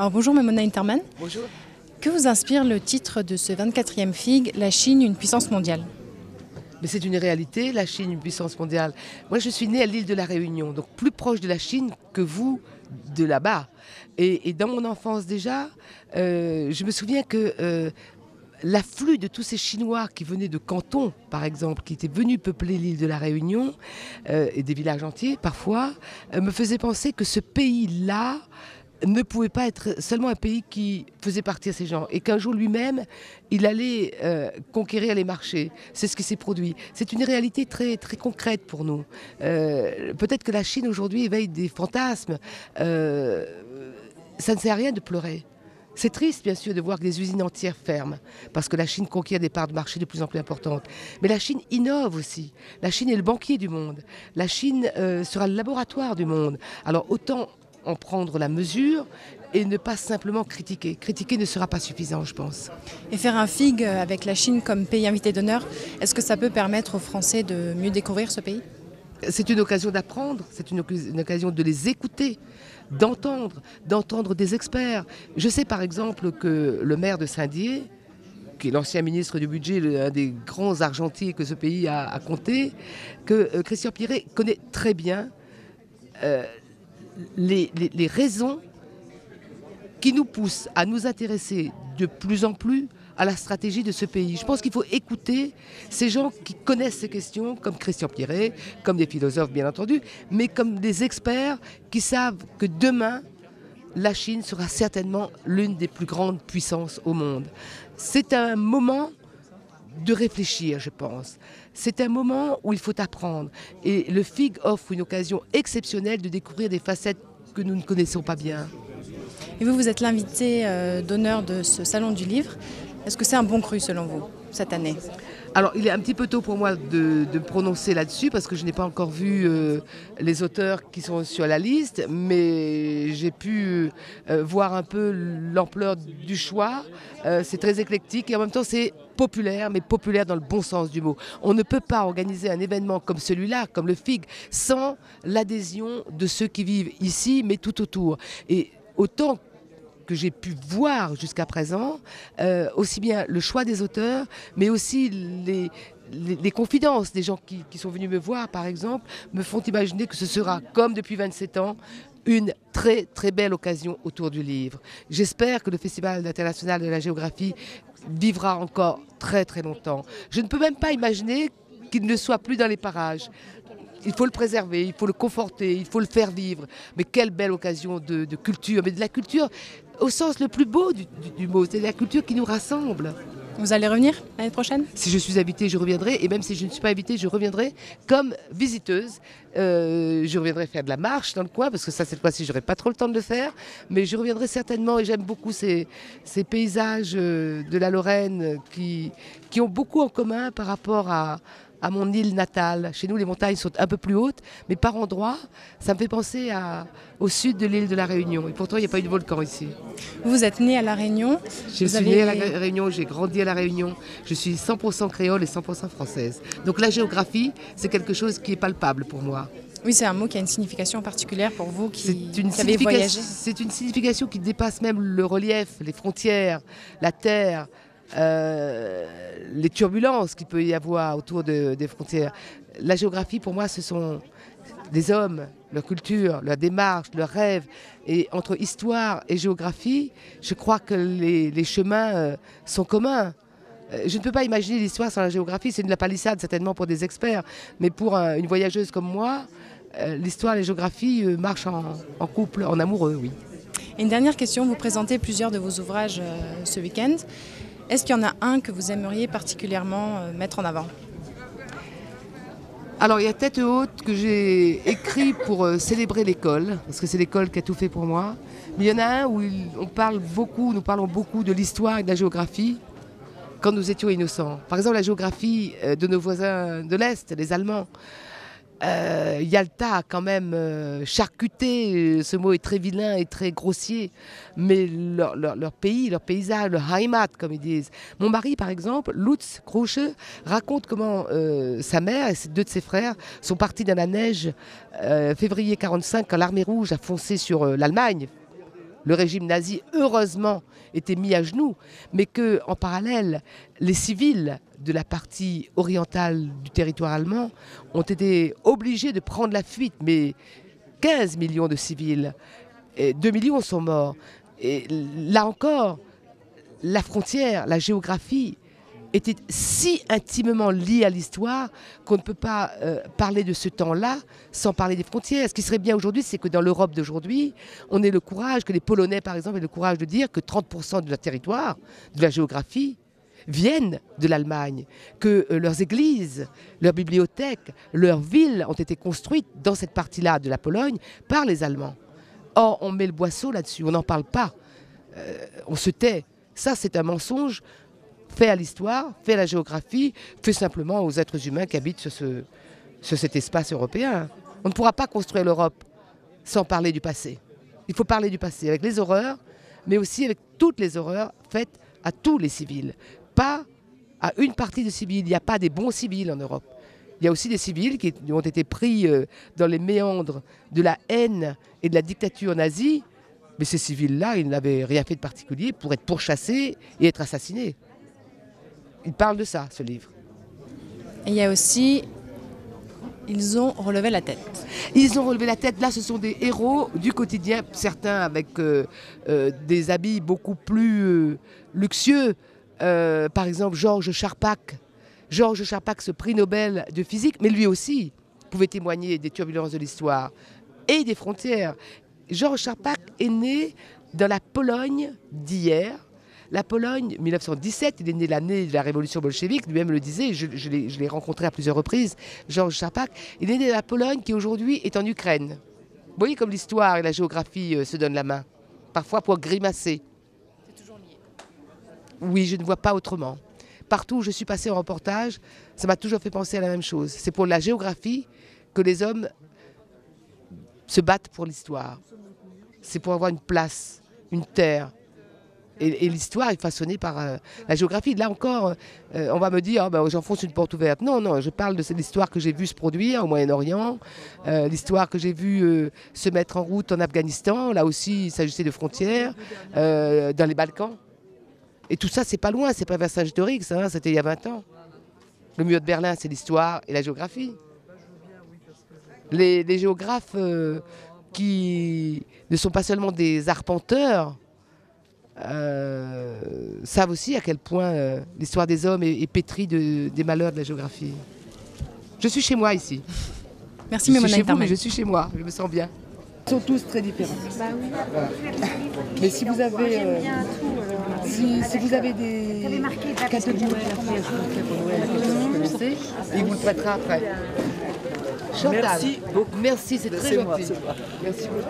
Alors bonjour Memona Interman. Bonjour. Que vous inspire le titre de ce 24e FIG, La Chine, une puissance mondiale? Mais c'est une réalité, la Chine, une puissance mondiale. Moi, je suis née à l'île de la Réunion, donc plus proche de la Chine que vous de là-bas. Et dans mon enfance déjà, je me souviens que l'afflux de tous ces Chinois qui venaient de Canton, par exemple, qui étaient venus peupler l'île de la Réunion, et des villages entiers parfois, me faisait penser que ce pays-là ne pouvait pas être seulement un pays qui faisait partir ces gens et qu'un jour lui-même, il allait conquérir les marchés. C'est ce qui s'est produit. C'est une réalité très, très concrète pour nous. Peut-être que la Chine aujourd'hui éveille des fantasmes. Ça ne sert à rien de pleurer. C'est triste, bien sûr, de voir que des usines entières ferment, parce que la Chine conquiert des parts de marché de plus en plus importantes. Mais la Chine innove aussi. La Chine est le banquier du monde. La Chine sera le laboratoire du monde. Alors autant en prendre la mesure et ne pas simplement critiquer. Critiquer ne sera pas suffisant, je pense. Et faire un FIG avec la Chine comme pays invité d'honneur, est-ce que ça peut permettre aux Français de mieux découvrir ce pays? C'est une occasion d'apprendre, c'est une occasion de les écouter, d'entendre des experts. Je sais par exemple que le maire de Saint-Dié, qui est l'ancien ministre du budget, un des grands argentiers que ce pays a compté, que Christian Pierret connaît très bien les raisons qui nous poussent à nous intéresser de plus en plus à la stratégie de ce pays. Je pense qu'il faut écouter ces gens qui connaissent ces questions, comme Christian Pierret, comme des philosophes bien entendu, mais comme des experts qui savent que demain, la Chine sera certainement l'une des plus grandes puissances au monde. C'est un moment de réfléchir, je pense. C'est un moment où il faut apprendre. Et le FIG offre une occasion exceptionnelle de découvrir des facettes que nous ne connaissons pas bien. Et vous êtes l'invité d'honneur de ce salon du livre. Est-ce que c'est un bon cru selon vous, cette année? Alors, il est un petit peu tôt pour moi de me prononcer là-dessus parce que je n'ai pas encore vu les auteurs qui sont sur la liste, mais j'ai pu voir un peu l'ampleur du choix. C'est très éclectique et en même temps c'est populaire, mais populaire dans le bon sens du mot. On ne peut pas organiser un événement comme celui-là, comme le FIG, sans l'adhésion de ceux qui vivent ici, mais tout autour. Et autant que j'ai pu voir jusqu'à présent, aussi bien le choix des auteurs, mais aussi les confidences des gens qui sont venus me voir, par exemple, me font imaginer que ce sera, comme depuis 27 ans, une très très belle occasion autour du livre. J'espère que le Festival international de la géographie vivra encore très très longtemps. Je ne peux même pas imaginer qu'il ne soit plus dans les parages. Il faut le préserver, il faut le conforter, il faut le faire vivre. Mais quelle belle occasion de culture, mais de la culture au sens le plus beau du mot. C'est la culture qui nous rassemble. Vous allez revenir l'année prochaine? Si je suis invitée, je reviendrai. Et même si je ne suis pas invitée, je reviendrai comme visiteuse. Je reviendrai faire de la marche dans le coin, parce que ça, cette fois-ci, je n'aurai pas trop le temps de le faire. Mais je reviendrai certainement, et j'aime beaucoup ces paysages de la Lorraine qui ont beaucoup en commun par rapport à mon île natale. Chez nous, les montagnes sont un peu plus hautes, mais par endroits, ça me fait penser au sud de l'île de la Réunion. Et pourtant, il n'y a pas eu de volcan ici. Vous êtes né à La Réunion. Je suis née à La Réunion, j'ai grandi à La Réunion. Je suis 100% créole et 100% française. Donc la géographie, c'est quelque chose qui est palpable pour moi. Oui, c'est un mot qui a une signification particulière pour vous qui avez voyagé. C'est une signification qui dépasse même le relief, les frontières, la terre. Les turbulences qu'il peut y avoir autour des frontières. La géographie, pour moi, ce sont des hommes, leur culture, leur démarche, leurs rêves. Et entre histoire et géographie, je crois que les chemins sont communs. Je ne peux pas imaginer l'histoire sans la géographie. C'est de la palissade, certainement, pour des experts. Mais pour une voyageuse comme moi, l'histoire et la géographie marchent en couple, en amoureux, oui. Et une dernière question, vous présentez plusieurs de vos ouvrages ce week-end. Est-ce qu'il y en a un que vous aimeriez particulièrement mettre en avant? Alors, il y a Tête haute que j'ai écrit pour célébrer l'école, parce que c'est l'école qui a tout fait pour moi. Mais il y en a un où nous parlons beaucoup de l'histoire et de la géographie quand nous étions innocents. Par exemple, la géographie de nos voisins de l'Est, les Allemands. Yalta a quand même charcuté, ce mot est très vilain et très grossier, mais leur pays, leur paysage, leur Heimat, comme ils disent. Mon mari, par exemple, Lutz Krusche, raconte comment sa mère et deux de ses frères sont partis dans la neige février 1945 quand l'armée rouge a foncé sur l'Allemagne. le régime nazi, heureusement, était mis à genoux, mais qu'en parallèle, les civils de la partie orientale du territoire allemand ont été obligés de prendre la fuite. Mais 15 millions de civils, et 2 millions sont morts. Et là encore, la frontière, la géographie était si intimement liée à l'histoire qu'on ne peut pas parler de ce temps-là sans parler des frontières. Ce qui serait bien aujourd'hui, c'est que dans l'Europe d'aujourd'hui, on ait le courage, que les Polonais par exemple aient le courage de dire que 30% de leur territoire, de la géographie, viennent de l'Allemagne, que leurs églises, leurs bibliothèques, leurs villes ont été construites dans cette partie-là de la Pologne par les Allemands. Or, on met le boisseau là-dessus, on n'en parle pas, on se tait. Ça, c'est un mensonge fait à l'histoire, fait à la géographie, fait simplement aux êtres humains qui habitent sur cet espace européen. On ne pourra pas construire l'Europe sans parler du passé. Il faut parler du passé, avec les horreurs, mais aussi avec toutes les horreurs faites à tous les civils. Pas à une partie des civils. Il n'y a pas des bons civils en Europe. Il y a aussi des civils qui ont été pris dans les méandres de la haine et de la dictature nazie. Mais ces civils-là, ils n'avaient rien fait de particulier pour être pourchassés et être assassinés. Il parle de ça, ce livre. Et il y a aussi, ils ont relevé la tête. Ils ont relevé la tête. Là, ce sont des héros du quotidien, certains avec des habits beaucoup plus luxueux. Par exemple, Georges Charpak. Georges Charpak, ce prix Nobel de physique, mais lui aussi pouvait témoigner des turbulences de l'histoire et des frontières. Georges Charpak est né dans la Pologne d'hier. La Pologne, 1917, il est né l'année de la révolution bolchevique, lui-même le disait, je l'ai rencontré à plusieurs reprises, Georges Charpak. Il est né dans la Pologne qui aujourd'hui est en Ukraine. Vous voyez comme l'histoire et la géographie se donnent la main, parfois pour grimacer. C'est toujours lié. Oui, je ne vois pas autrement. Partout où je suis passée en reportage, ça m'a toujours fait penser à la même chose. C'est pour la géographie que les hommes se battent pour l'histoire. C'est pour avoir une place, une terre. Et l'histoire est façonnée par la géographie. Là encore, on va me dire, j'enfonce une porte ouverte. Non, non, je parle de l'histoire que j'ai vue se produire au Moyen-Orient, l'histoire que j'ai vue se mettre en route en Afghanistan. Là aussi, il s'agissait de frontières, dans les Balkans. Et tout ça, c'est pas loin, c'est pas Vercingétorix, hein, c'était il y a 20 ans. Le mur de Berlin, c'est l'histoire et la géographie. Les géographes qui ne sont pas seulement des arpenteurs, savent aussi à quel point l'histoire des hommes est pétrie des malheurs de la géographie. Je suis chez moi ici. Merci, Mémona Interman. Mais je suis chez moi, je me sens bien. Ils sont tous très différents. Bah oui. Voilà. Mais si vous avez, si vous avez des cadeaux de Noël à faire, pour Noël, que vous connaissez, il vous le prêtera après. Chantal, Merci beaucoup. Merci, c'est très gentil. C'est moi. Merci beaucoup.